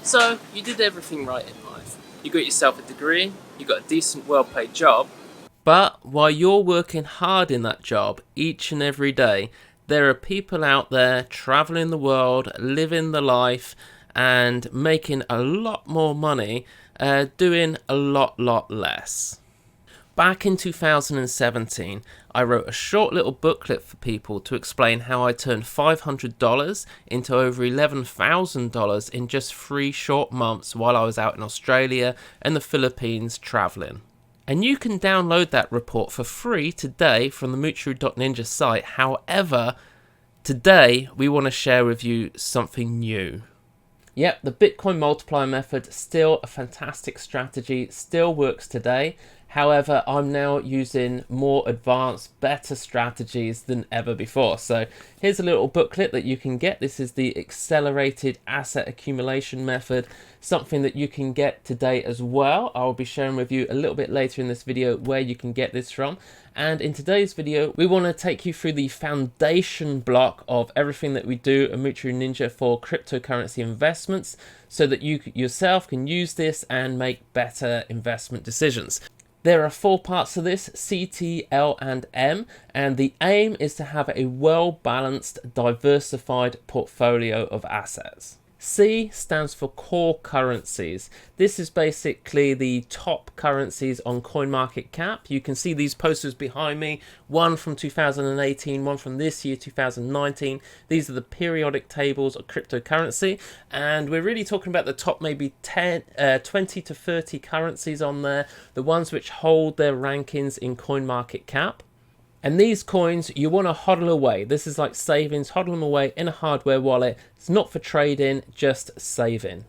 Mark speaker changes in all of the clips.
Speaker 1: So, you did everything right in life. You got yourself a degree, you got a decent, well-paid job. But while you're working hard in that job each and every day, there are people out there traveling the world, living the life, and making a lot more money, doing a lot less. Back in 2017, I wrote a short little booklet for people to explain how I turned $500 into over $11,000 in just 3 short months while I was out in Australia and the Philippines traveling. And you can download that report for free today from the Muchu.ninja site. However, today we want to share with you something new. Yep, the Bitcoin multiplier method, still a fantastic strategy, still works today. However, I'm now using more advanced, better strategies than ever before. So here's a little booklet that you can get. This is the accelerated asset accumulation method, something that you can get today as well. I'll be sharing with you a little bit later in this video where you can get this from. And in today's video, we want to take you through the foundation block of everything that we do at Muchu Ninja for cryptocurrency investments so that you yourself can use this and make better investment decisions. There are 4 parts to this, C, T, L, and M, and the aim is to have a well-balanced, diversified portfolio of assets. C stands for core currencies. This is basically the top currencies on CoinMarketCap. You can see these posters behind me, one from 2018, one from this year, 2019. These are the periodic tables of cryptocurrency, and we're really talking about the top maybe 20 to 30 currencies on there, the ones which hold their rankings in CoinMarketCap. And these coins you want to hodl away. This is like savings, hodl them away in a hardware wallet. It's not for trading, just saving.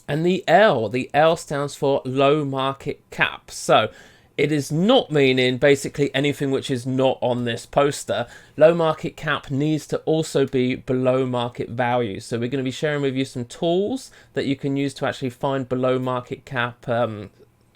Speaker 1: And the L stands for low market cap. So it is not meaning basically anything which is not on this poster. Low market cap needs to also be below market value. So we're going to be sharing with you some tools that you can use to actually find below market cap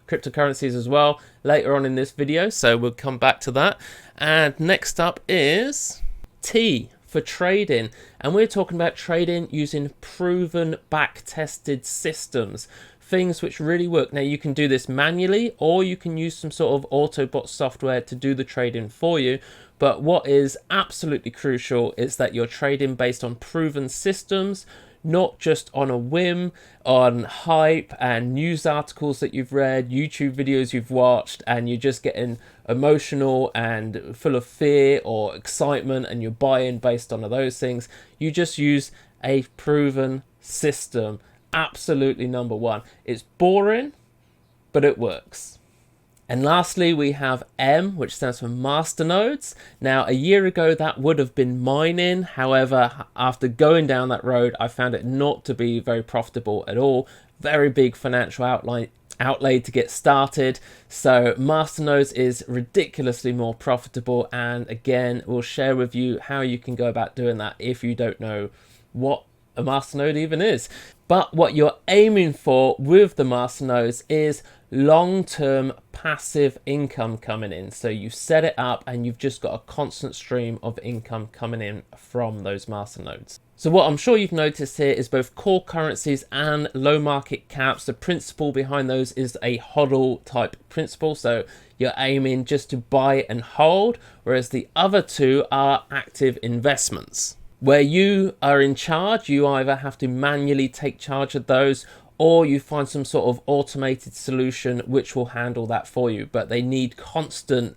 Speaker 1: cryptocurrencies as well later on in this video, so we'll come back to that. And next up is T for trading, and we're talking about trading using proven back-tested systems, things which really work. Now you can do this manually or you can use some sort of Autobot software to do the trading for you, but what is absolutely crucial is that you're trading based on proven systems, not just on a whim, on hype and news articles that you've read, YouTube videos you've watched, and you're just getting emotional and full of fear or excitement and you're buying based on those things. You just use a proven system. Absolutely number one. It's boring, but it works. And lastly, we have M, which stands for masternodes. Now, a year ago, that would have been mining. However, after going down that road, I found it not to be very profitable at all. Very big financial outlay to get started. So masternodes is ridiculously more profitable. And again, we'll share with you how you can go about doing that if you don't know what a masternode even is. But what you're aiming for with the masternodes is long-term passive income coming in. So you set it up and you've just got a constant stream of income coming in from those masternodes. So what I'm sure you've noticed here is both core currencies and low market caps. The principle behind those is a hodl type principle. So you're aiming just to buy and hold, whereas the other two are active investments, where you are in charge. You either have to manually take charge of those or you find some sort of automated solution which will handle that for you. But they need constant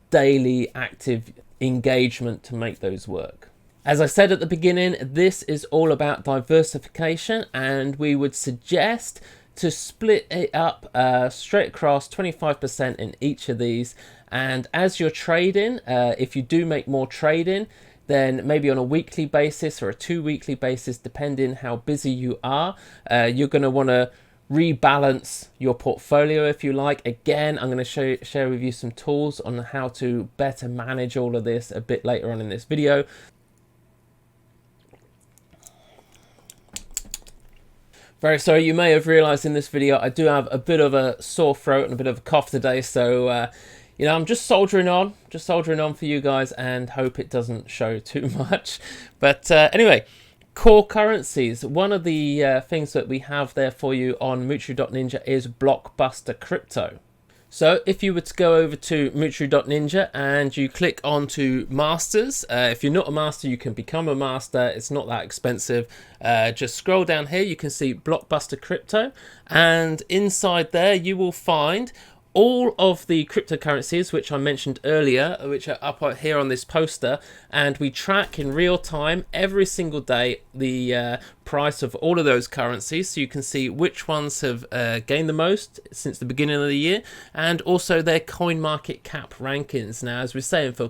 Speaker 1: daily active engagement to make those work. As I said at the beginning, this is all about diversification, and we would suggest to split it up straight across 25% in each of these. And as you're trading, if you do make more trading, then maybe on a weekly basis or a 2-weekly basis, depending how busy you are, you're going to want to rebalance your portfolio if you like. Again, I'm going to share with you some tools on how to better manage all of this a bit later on in this video. Very sorry, you may have realized in this video I do have a bit of a sore throat and a bit of a cough today, so you know, I'm just soldiering on for you guys and hope it doesn't show too much. But anyway, core currencies. One of the things that we have there for you on Mutu.ninja is Blockbuster Crypto. So if you were to go over to Mutu.ninja and you click onto masters, if you're not a master, you can become a master. It's not that expensive. Just scroll down here, you can see Blockbuster Crypto, and inside there you will find all of the cryptocurrencies which I mentioned earlier, which are up here on this poster, and we track in real time every single day the price of all of those currencies, so you can see which ones have gained the most since the beginning of the year, and also their coin market cap rankings. Now, as we're saying, for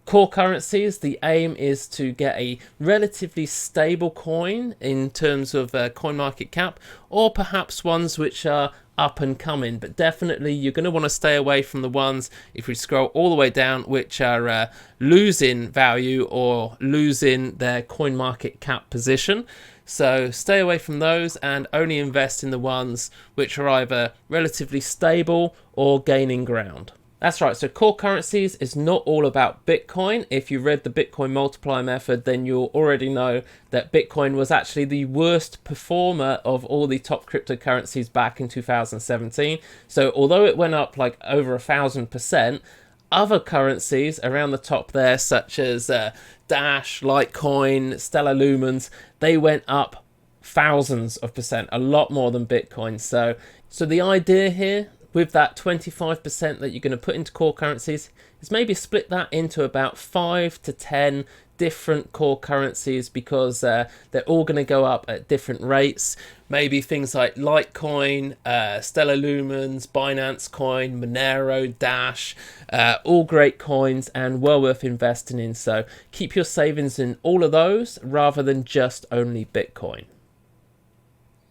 Speaker 1: core currencies, the aim is to get a relatively stable coin in terms of coin market cap, or perhaps ones which are up and coming, but definitely you're going to want to stay away from the ones, if we scroll all the way down, which are losing value or losing their coin market cap position. So stay away from those and only invest in the ones which are either relatively stable or gaining ground. That's right, so core currencies is not all about Bitcoin. If you read the Bitcoin multiplier method, then you'll already know that Bitcoin was actually the worst performer of all the top cryptocurrencies back in 2017. So although it went up like over 1,000%, other currencies around the top there, such as Dash, Litecoin, Stellar Lumens, they went up thousands of percent, a lot more than Bitcoin. So the idea here, with that 25% that you're going to put into core currencies, is maybe split that into about 5 to 10 different core currencies, because they're all going to go up at different rates. Maybe things like Litecoin, Stellar Lumens, Binance Coin, Monero, Dash, all great coins and well worth investing in. So keep your savings in all of those rather than just only Bitcoin.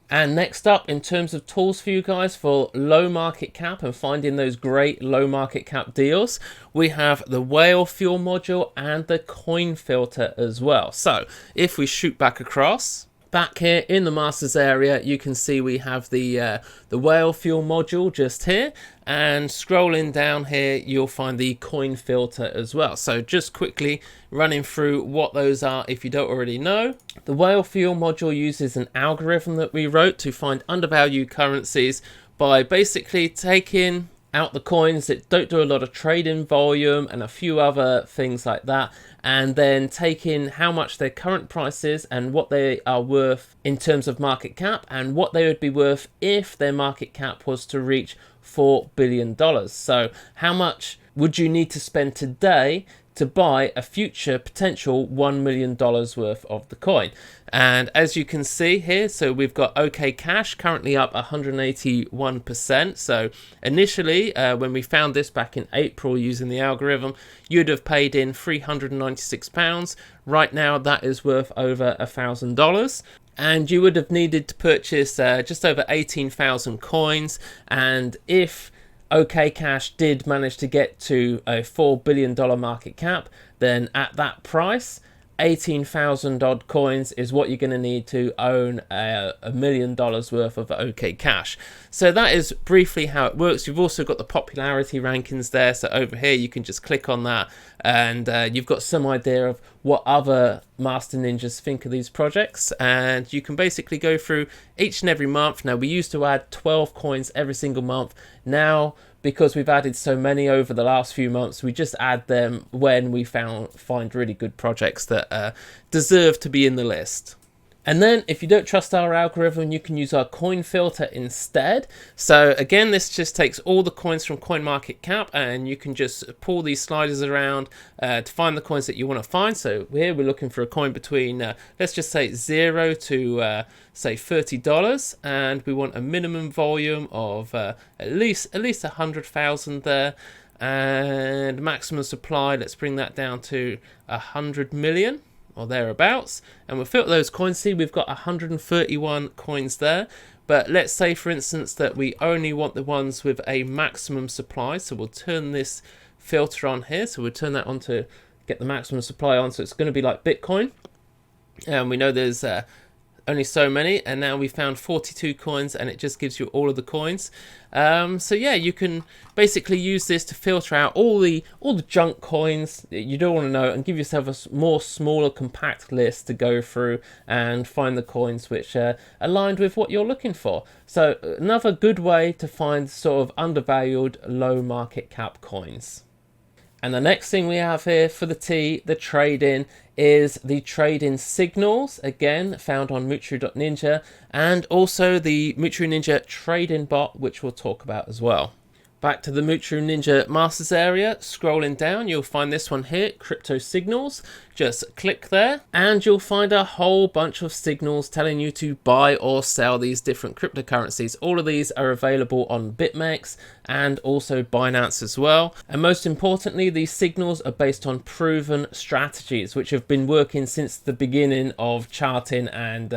Speaker 1: And next up, in terms of tools for you guys for low market cap and finding those great low market cap deals, we have the whale fuel module and the coin filter as well. So if we shoot back across, back here in the masters area, you can see we have the whale fuel module just here, and scrolling down here you'll find the coin filter as well. So just quickly running through what those are if you don't already know. The whale fuel module uses an algorithm that we wrote to find undervalued currencies by basically taking out the coins that don't do a lot of trading volume and a few other things like that, and then taking how much their current price is and what they are worth in terms of market cap, and what they would be worth if their market cap was to reach $4 billion. So how much would you need to spend today to buy a future potential $1 million worth of the coin? And as you can see here, so we've got OK Cash currently up 181%. So initially, when we found this back in April using the algorithm, you'd have paid in £396. Right now, that is worth over $1,000. And you would have needed to purchase just over 18,000 coins. And if OK Cash did manage to get to a $4 billion market cap, then at that price, 18,000 odd coins is what you're going to need to own $1 million worth of OK Cash. So that is briefly how it works. You've also got the popularity rankings there. So over here, you can just click on that, and you've got some idea of what other master ninjas think of these projects. And you can basically go through each and every month. Now, we used to add 12 coins every single month. Now, because we've added so many over the last few months, we just add them when we find really good projects that deserve to be in the list. And then if you don't trust our algorithm, you can use our coin filter instead. So again, this just takes all the coins from CoinMarketCap, and you can just pull these sliders around to find the coins that you want to find. So here we're looking for a coin between, let's just say 0 to say $30, and we want a minimum volume of at least 100,000 there, and maximum supply, let's bring that down to 100 million. Or thereabouts, and we'll filter those coins. See, we've got 131 coins there, but let's say for instance that we only want the ones with a maximum supply, so we'll turn this filter on here. So we'll turn that on to get the maximum supply on, so it's going to be like Bitcoin, and we know there's only so many, and now we found 42 coins, and it just gives you all of the coins. So yeah, you can basically use this to filter out all the junk coins that you don't want to know, and give yourself a more smaller, compact list to go through and find the coins which are aligned with what you're looking for. So another good way to find sort of undervalued, low market cap coins. And the next thing we have here for the trading, is the trading signals, again found on Mutu.ninja, and also the Mutu Ninja trading bot, which we'll talk about as well. Back to the Mutu Ninja Masters area, scrolling down, you'll find this one here, Crypto Signals. Just click there, and you'll find a whole bunch of signals telling you to buy or sell these different cryptocurrencies. All of these are available on BitMEX and also Binance as well. And most importantly, these signals are based on proven strategies, which have been working since the beginning of charting, and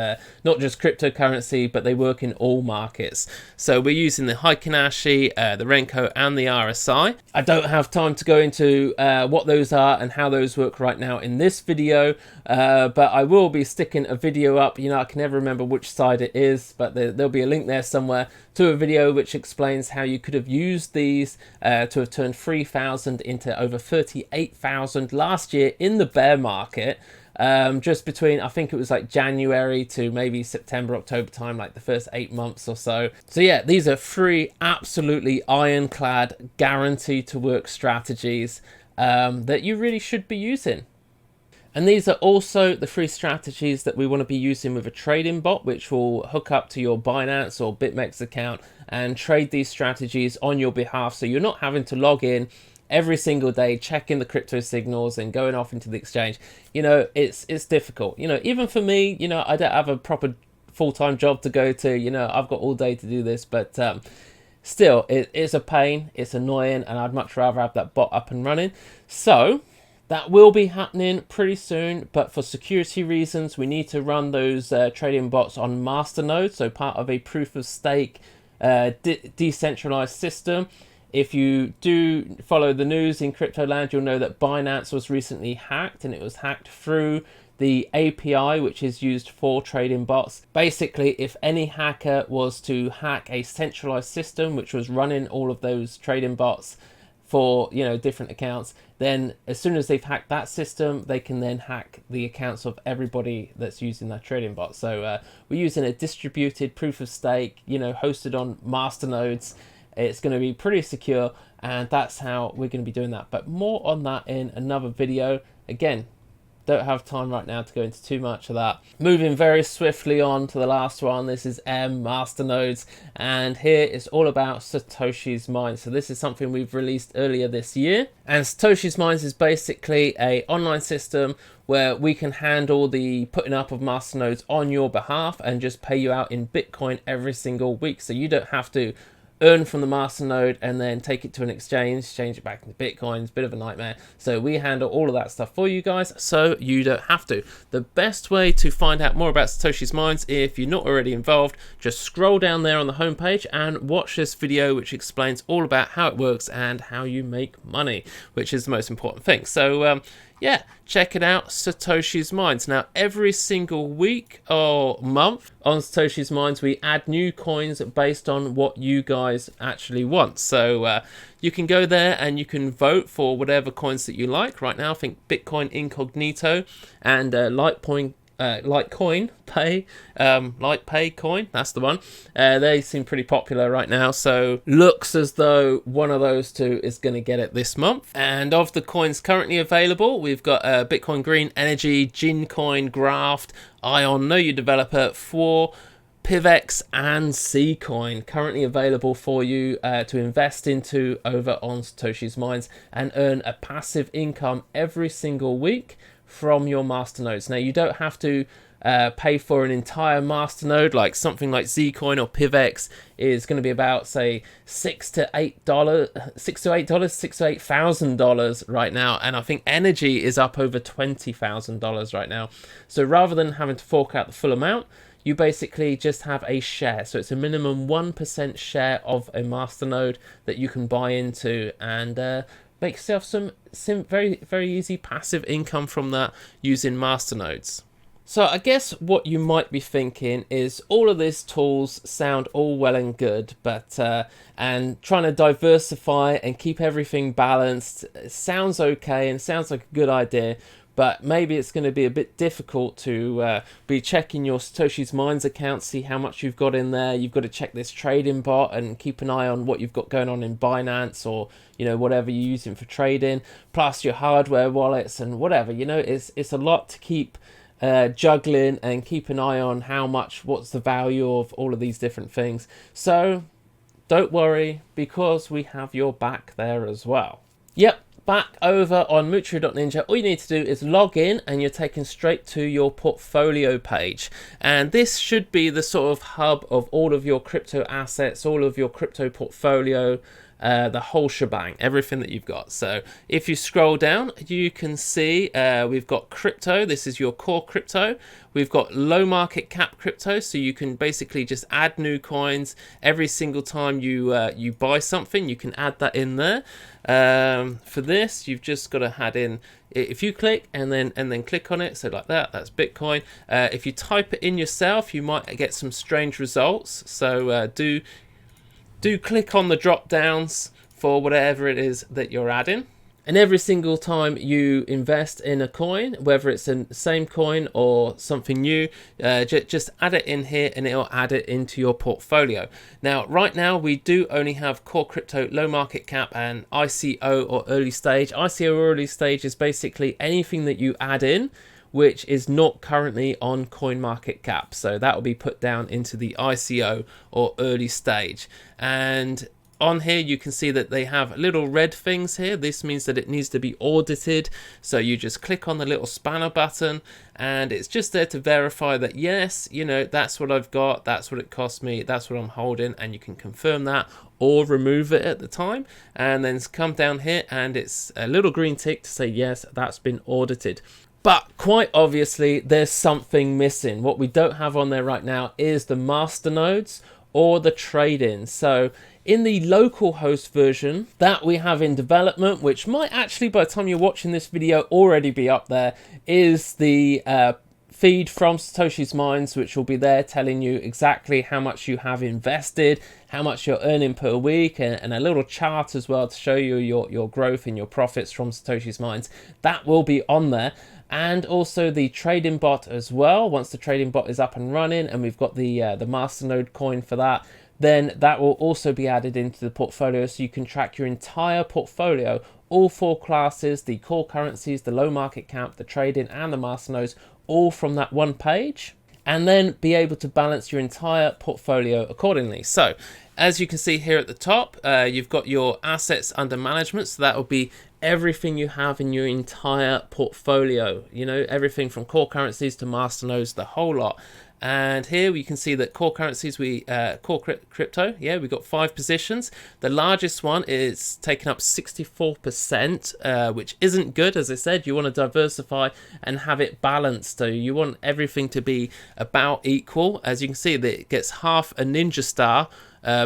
Speaker 1: not just cryptocurrency, but they work in all markets. So we're using the Heikin-Ashi, the Renko, and the RSI. I don't have time to go into what those are and how those work right now in this video, but I will be sticking a video up. I can never remember which side it is, but there'll be a link there somewhere to a video which explains how you could have used these to have turned 3,000 into over 38,000 last year in the bear market. Just between, I think it was like January to maybe September, October time, like the first 8 months or so. So yeah, these are 3 absolutely ironclad, guaranteed to work strategies that you really should be using. And these are also the 3 strategies that we want to be using with a trading bot, which will hook up to your Binance or BitMEX account and trade these strategies on your behalf. So you're not having to log in every single day, checking the crypto signals and going off into the exchange. It's difficult. Even for me, I don't have a proper full-time job to go to. I've got all day to do this, but still, it's a pain. It's annoying, and I'd much rather have that bot up and running. So that will be happening pretty soon, but for security reasons, we need to run those trading bots on masternode, so part of a proof of stake decentralized system. If you do follow the news in crypto land, you'll know that Binance was recently hacked, and it was hacked through the API, which is used for trading bots. Basically, if any hacker was to hack a centralized system which was running all of those trading bots for different accounts, then as soon as they've hacked that system, they can then hack the accounts of everybody that's using that trading bot. So we're using a distributed proof of stake, hosted on masternodes. It's going to be pretty secure, and that's how we're going to be doing that. But more on that in another video. Again, don't have time right now to go into too much of that. Moving very swiftly on to the last one. This is masternodes, and here it's all about Satoshis Mines. So this is something we've released earlier this year, and Satoshis Mines is basically a online system where we can handle the putting up of masternodes on your behalf and just pay you out in Bitcoin every single week. So you don't have to earn from the masternode and then take it to an exchange, change it back into Bitcoins. Bit of a nightmare. So we handle all of that stuff for you guys, so you don't have to. The best way to find out more about Satoshis Mines, if you're not already involved, just scroll down there on the homepage and watch this video, which explains all about how it works and how you make money, which is the most important thing. So yeah, check it out, Satoshis Mines. Now, every single week or month on Satoshis Mines, we add new coins based on what you guys actually want. So you can go there and you can vote for whatever coins that you like. Right now, I think Bitcoin Incognito and Litecoin Litecoin coin, that's the one. They seem pretty popular right now, so looks as though one of those 2 is going to get it this month. And of the coins currently available, we've got Bitcoin Green Energy, Gincoin, Graft, Ion, Know Your Developer, 4, PivX, and Ccoin currently available for you to invest into over on Satoshis Mines and earn a passive income every single week from your masternodes. Now, you don't have to pay for an entire masternode. Like something like Zcoin or PivX is going to be about, say, $6 to $8,000 right now, and I think Energy is up over $20,000 right now. So rather than having to fork out the full amount, you basically just have a share. So it's a minimum 1% share of a masternode that you can buy into, and make yourself some very, very easy passive income from that using masternodes. So I guess what you might be thinking is all of these tools sound all well and good, but and trying to diversify and keep everything balanced sounds okay and sounds like a good idea, but maybe it's going to be a bit difficult to be checking your Satoshis Mines account, see how much you've got in there. You've got to check this trading bot and keep an eye on what you've got going on in Binance or whatever you're using for trading, plus your hardware wallets and whatever. It's a lot to keep juggling and keep an eye on what's the value of all of these different things. So don't worry, because we have your back there as well. Yep, back over on Multiplier.ninja, all you need to do is log in and you're taken straight to your portfolio page. And this should be the sort of hub of all of your crypto assets, all of your crypto portfolio, the whole shebang, everything that you've got. So if you scroll down, you can see we've got crypto. This is your core crypto. We've got low market cap crypto, so you can basically just add new coins every single time you buy something. You can add that in there. For this, you've just got to add in. If you click and then click on it, so like that's Bitcoin. If you type it in yourself, you might get some strange results. So do click on the drop downs for whatever it is that you're adding. And every single time you invest in a coin, whether it's the same coin or something new, just add it in here and it'll add it into your portfolio. Now, right now, we do only have core crypto, low market cap, and ICO or early stage. ICO or early stage is basically anything that you add in which is not currently on CoinMarketCap. So that will be put down into the ICO or early stage. And on here you can see that they have little red things here. This means that it needs to be audited. So you just click on the little spanner button and it's just there to verify that yes, that's what I've got, that's what it cost me, that's what I'm holding, and you can confirm that or remove it at the time, and then come down here and it's a little green tick to say yes, that's been audited. But quite obviously there's something missing. What we don't have on there right now is the masternodes or the trade-in. So in the local host version that we have in development, which might actually by the time you're watching this video already be up there, is the feed from Satoshis Mines, which will be there telling you exactly how much you have invested, how much you're earning per week, and a little chart as well to show you your growth and your profits from Satoshis Mines. That will be on there. And also the trading bot as well. Once the trading bot is up and running and we've got the masternode coin for that, then that will also be added into the portfolio, so you can track your entire portfolio, all four classes, the core currencies, the low market cap, the trading, and the masternodes, all from that one page, and then be able to balance your entire portfolio accordingly. So as you can see here at the top, you've got your assets under management, so that will be everything you have in your entire portfolio, everything from core currencies to masternodes, the whole lot. And here we can see that core currencies, core crypto, we got 5 positions. The largest one is taking up 64%, which isn't good. As I said, you want to diversify and have it balanced. So you want everything to be about equal. As you can see, that it gets half a ninja star,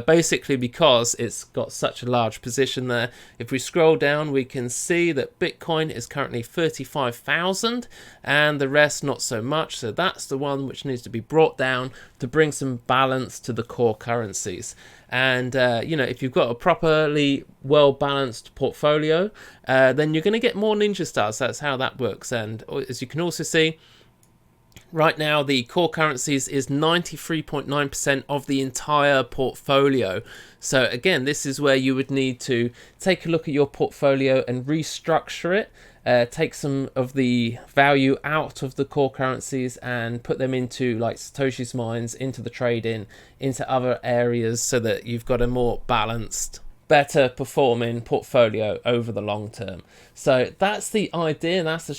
Speaker 1: basically because it's got such a large position there. If we scroll down, we can see that Bitcoin is currently 35,000 and the rest not so much. So that's the one which needs to be brought down to bring some balance to the core currencies. And if you've got a properly well balanced portfolio, then you're going to get more ninja stars. That's how that works. And as you can also see, right now, the core currencies is 93.9% of the entire portfolio. So again, this is where you would need to take a look at your portfolio and restructure it. Take some of the value out of the core currencies and put them into like Satoshis Mines, into the trading, into other areas, so that you've got a more balanced, better performing portfolio over the long term. So that's the idea, that's the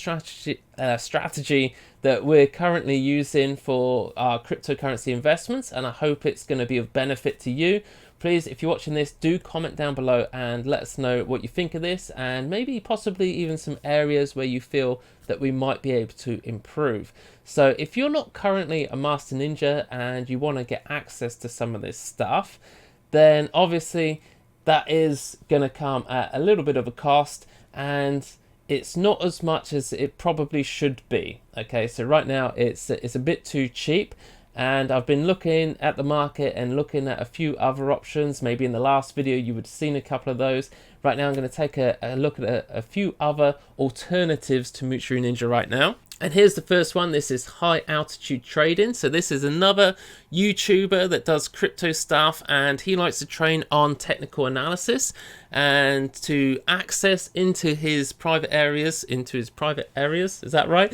Speaker 1: strategy that we're currently using for our cryptocurrency investments, and I hope it's going to be of benefit to you. Please, if you're watching this, do comment down below and let us know what you think of this, and maybe possibly even some areas where you feel that we might be able to improve. So if you're not currently a Master Ninja and you want to get access to some of this stuff, then obviously that is going to come at a little bit of a cost, and it's not as much as it probably should be. Okay, so right now it's a bit too cheap, and I've been looking at the market and looking at a few other options. Maybe in the last video you would have seen a couple of those. Right now I'm going to take a look at a few other alternatives to Mutual Ninja right now. And here's the first one. This is High Altitude Trading. So this is another YouTuber that does crypto stuff, and he likes to train on technical analysis and to access into his private areas, is that right?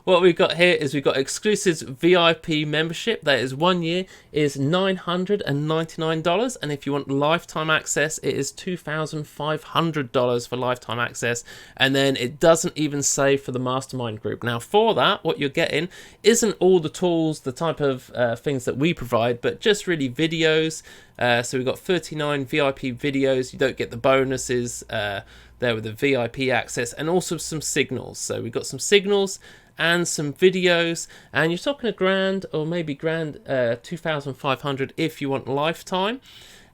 Speaker 1: What we've got here is we've got exclusive VIP membership. That is 1 year is $999, and if you want lifetime access, it is $2,500 for lifetime access. And then it doesn't even say for the mastermind group. Now for that, what you're getting isn't all the tools, the type of things that we provide, but just really videos. So we've got 39 VIP videos. You don't get the bonuses there with the VIP access, and also some signals. So we've got some signals and some videos, and you're talking a grand or maybe grand 2,500 if you want lifetime.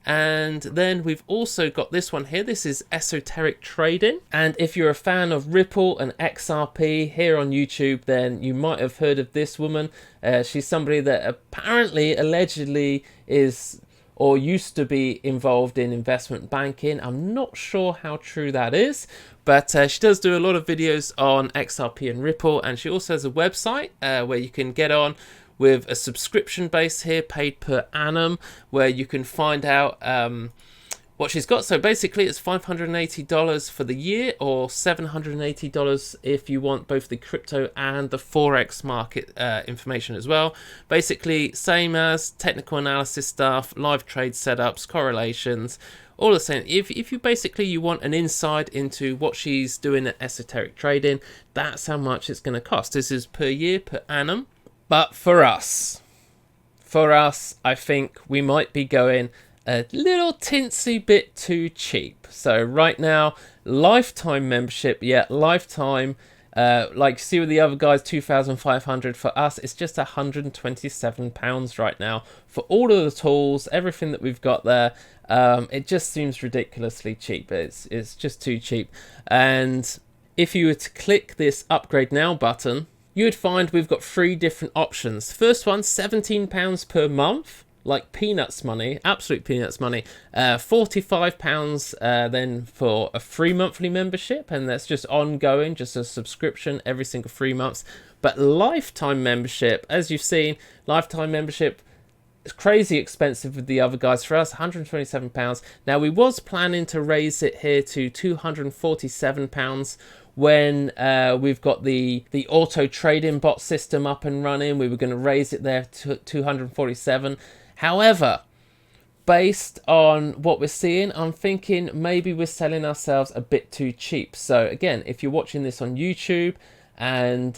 Speaker 1: And then we've also got this one here. This is Esoteric Trading, and if you're a fan of Ripple and XRP here on YouTube, then you might have heard of this woman. She's somebody that apparently allegedly is or used to be involved in investment banking. I'm not sure how true that is, but she does do a lot of videos on XRP and Ripple, and she also has a website where you can get on with a subscription base here, paid per annum, where you can find out what she's got. So basically it's $580 for the year, or $780 if you want both the crypto and the Forex market information as well. Basically same as technical analysis stuff, live trade setups, correlations, all the same. If you basically you want an insight into what she's doing at Esoteric Trading, that's how much it's going to cost. This is per year, per annum. But for us, I think we might be going a little tinsy bit too cheap. So right now, lifetime membership, lifetime, like you see with the other guys, 2,500. For us, it's just £127 right now for all of the tools, everything that we've got there. It just seems ridiculously cheap. It's just too cheap. And if you were to click this upgrade now button, you would find we've got 3 different options. First one, £17 per month, like peanuts money, absolute peanuts money. £45 then for a free monthly membership, and that's just ongoing, just a subscription every single 3 months. But lifetime membership, as you've seen, lifetime membership is crazy expensive with the other guys. For us, £127. Now we was planning to raise it here to £247 when we've got the auto trading bot system up and running. We were going to raise it there to 247. However, based on what we're seeing, I'm thinking maybe we're selling ourselves a bit too cheap. So again, if you're watching this on YouTube and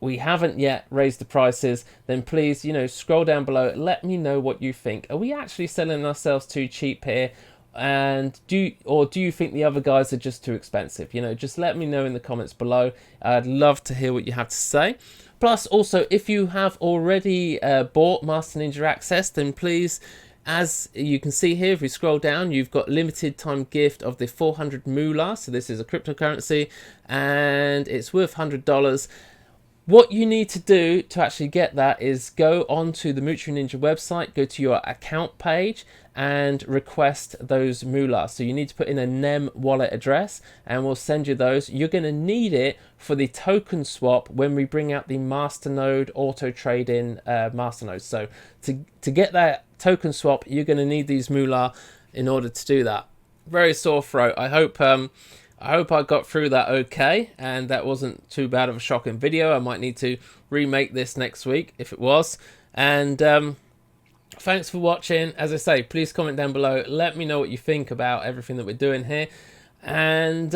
Speaker 1: we haven't yet raised the prices, then please, scroll down below, let me know what you think. Are we actually selling ourselves too cheap here? And do you think the other guys are just too expensive? Just let me know in the comments below. I'd love to hear what you have to say. Plus, also, if you have already bought Master Ninja Access, then please, as you can see here, if we scroll down, you've got limited time gift of the 400 moolah. So this is a cryptocurrency, and it's worth $100. What you need to do to actually get that is go onto the Mutual Ninja website, go to your account page, and request those moolah. So you need to put in a NEM wallet address, and we'll send you those. You're going to need it for the token swap when we bring out the masternode auto trading masternode. So to get that token swap, you're going to need these moolah in order to do that. Very sore throat. I hope I got through that okay, and that wasn't too bad of a shocking video. I might need to remake this next week if it was. And thanks for watching. As I say, please comment down below. Let me know what you think about everything that we're doing here. And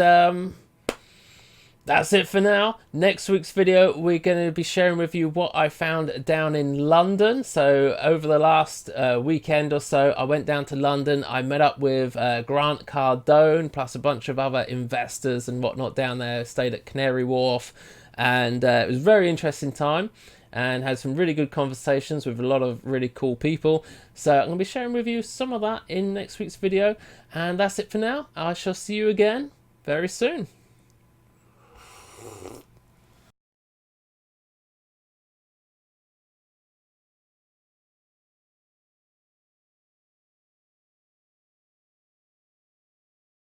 Speaker 1: that's it for now. Next week's video, we're going to be sharing with you what I found down in London. So over the last weekend or so, I went down to London. I met up with Grant Cardone, plus a bunch of other investors and whatnot down there. Stayed at Canary Wharf, and it was a very interesting time, and had some really good conversations with a lot of really cool people. So I'm going to be sharing with you some of that in next week's video. And that's it for now. I shall see you again very soon.